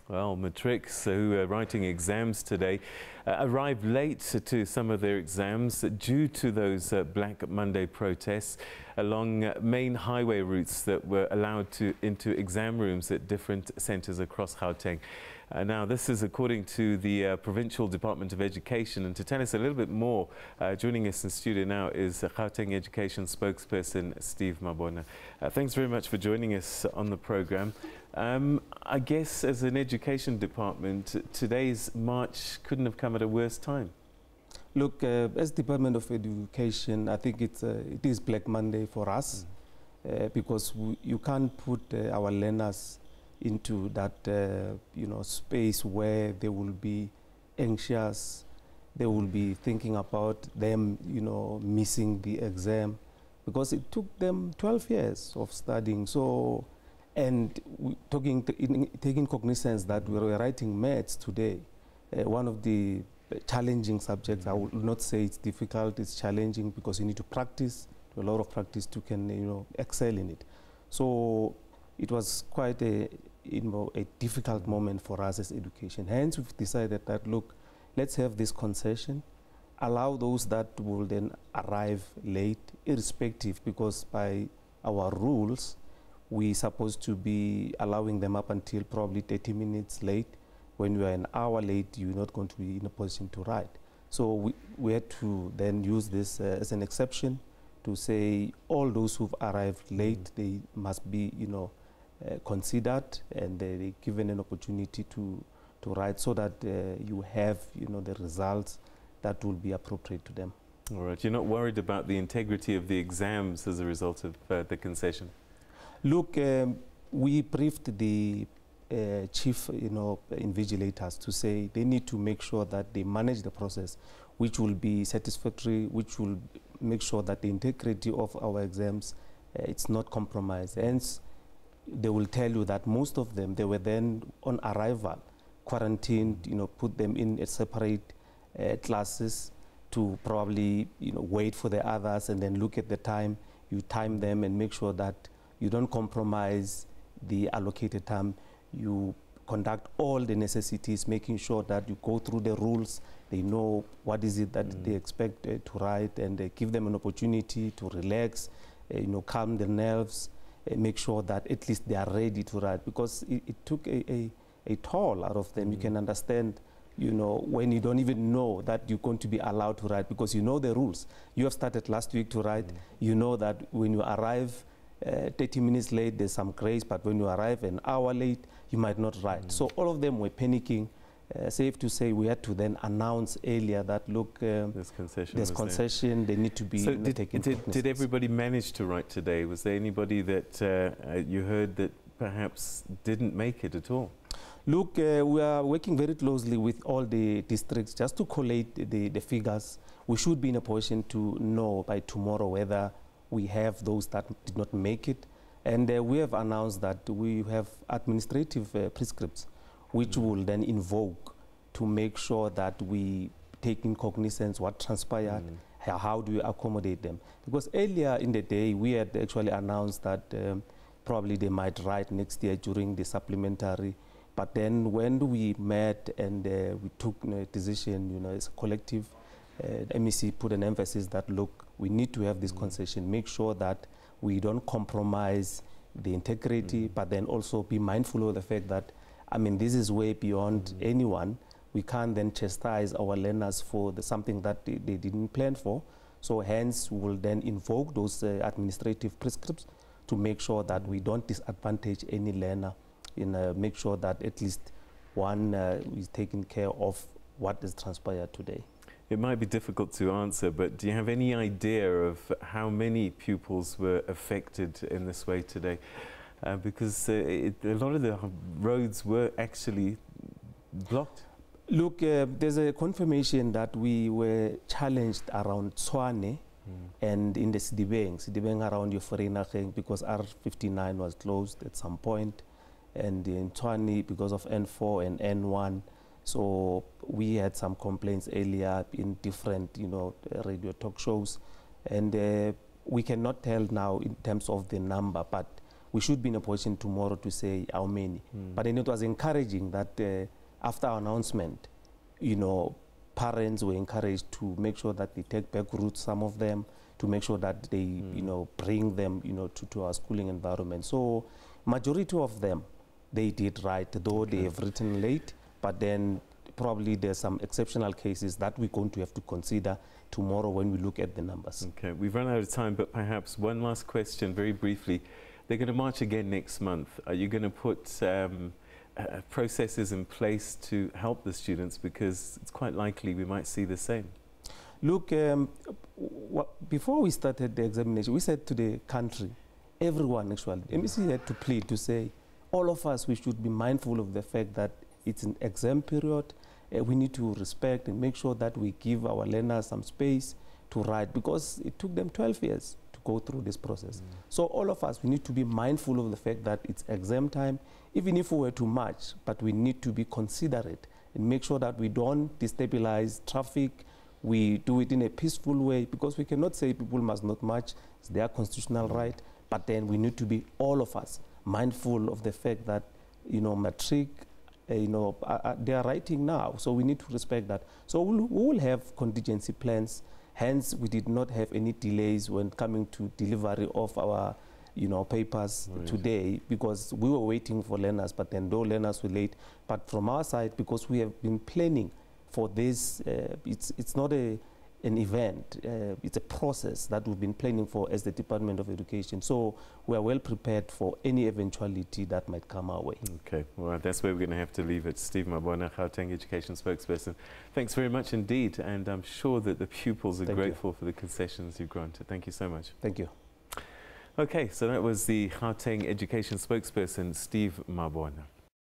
Well, Matrics, who are writing exams today, arrived late to some of their exams due to those Black Monday protests along main highway routes that were allowed into exam rooms at different centres across Gauteng. Now, this is according to the Provincial Department of Education, and to tell us a little bit more, joining us in studio now is Gauteng Education spokesperson Steve Mabona. Thanks very much for joining us on the programme. I guess as an education department, today's march couldn't have come at a worse time. Look, as Department of Education, I think it is Black Monday for us because you can't put our learners into that space where they will be anxious, they will be thinking about them missing the exam, because it took them 12 years of studying. So, and taking cognizance that we were writing maths today, one of the challenging subjects. I would not say it's difficult, it's challenging, because you need to practice, a lot of practice to can excel in it. So it was quite a difficult moment for us as education. Hence, we've decided that, look, let's have this concession, allow those that will then arrive late, irrespective, because by our rules, we're supposed to be allowing them up until probably 30 minutes late. When you are an hour late, you're not going to be in a position to write. So we had to then use this as an exception to say all those who've arrived late, they must be, considered, and they're given an opportunity to write, so that you have, the results that will be appropriate to them. All right. You're not worried about the integrity of the exams as a result of the concession? Look, we briefed the chief, invigilators to say they need to make sure that they manage the process, which will be satisfactory, which will make sure that the integrity of our exams, it's not compromised. Hence, they will tell you that most of them, they were then on arrival, quarantined, put them in separate classes to probably, wait for the others and then look at the time. You time them and make sure that you don't compromise the allocated time. You conduct all the necessities, making sure that you go through the rules. They know what is it that they expect to write, and give them an opportunity to relax, calm their nerves, make sure that at least they are ready to write, because it took a toll out of them. You can understand, when you don't even know that you're going to be allowed to write, because you know the rules. You have started last week to write. You know that when you arrive 30 minutes late, there's some grace, but when you arrive an hour late, you might not write. So all of them were panicking. Safe to say, we had to then announce earlier that, look, there's concession, they need to be taken. Did everybody manage to write today? Was there anybody that you heard that perhaps didn't make it at all? Look, we are working very closely with all the districts just to collate the figures. We should be in a position to know by tomorrow whether we have those that did not make it. And we have announced that we have administrative prescripts, which will then invoke to make sure that we take in cognizance what transpired, how do we accommodate them. Because earlier in the day, we had actually announced that probably they might write next year during the supplementary. But then when we met and we took a decision, as a collective, MEC put an emphasis that, look, we need to have this concession, make sure that we don't compromise the integrity, but then also be mindful of the fact that, this is way beyond anyone. We can't then chastise our learners for something that they didn't plan for. So hence, we will then invoke those administrative prescripts to make sure that we don't disadvantage any learner, make sure that at least one is taking care of what is transpired today. It might be difficult to answer, but do you have any idea of how many pupils were affected in this way today? Because a lot of the roads were actually blocked. Look, there's a confirmation that we were challenged around Tshwane and in the Sidibeng around Yoforinageng, because R59 was closed at some point, and in Tshwane because of N4 and N1. So we had some complaints earlier in different, radio talk shows, and we cannot tell now in terms of the number, but we should be in a position tomorrow to say how many. But then it was encouraging that after our announcement, you know, parents were encouraged to make sure that they take back routes, some of them, to make sure that they, you know, bring them, you know, to our schooling environment. So majority of them, they did right, though they have written late, but then probably there's some exceptional cases that we're going to have to consider tomorrow when we look at the numbers. Okay, we've run out of time, but perhaps one last question very briefly. They're going to march again next month. Are you going to put processes in place to help the students, because it's quite likely we might see the same? Look, before we started the examination, we said to the country, everyone actually, MEC had to plead to say, all of us, we should be mindful of the fact that it's an exam period. We need to respect and make sure that we give our learners some space to write, because it took them 12 years to go through this process. So all of us, we need to be mindful of the fact that it's exam time, even if we were to march, but we need to be considerate and make sure that we don't destabilize traffic. We do it in a peaceful way, because we cannot say people must not march. It's their constitutional right, but then we need to be, all of us, mindful of the fact that, you know, Matrics, you know, they are writing now, so we need to respect that. So we will have contingency plans. Hence, we did not have any delays when coming to delivery of our, you know, papers today, because we were waiting for learners, but then those learners were late. But from our side, because we have been planning for this, it's not an event, it's a process that we've been planning for as the Department of Education. So we are well prepared for any eventuality that might come our way. Okay, well, that's where we're going to have to leave it. Steve Mabona, Gauteng Education spokesperson. Thanks very much indeed, and I'm sure that the pupils are grateful for the concessions you granted. Thank you so much. Thank you. Okay, so that was the Gauteng Education spokesperson, Steve Mabona.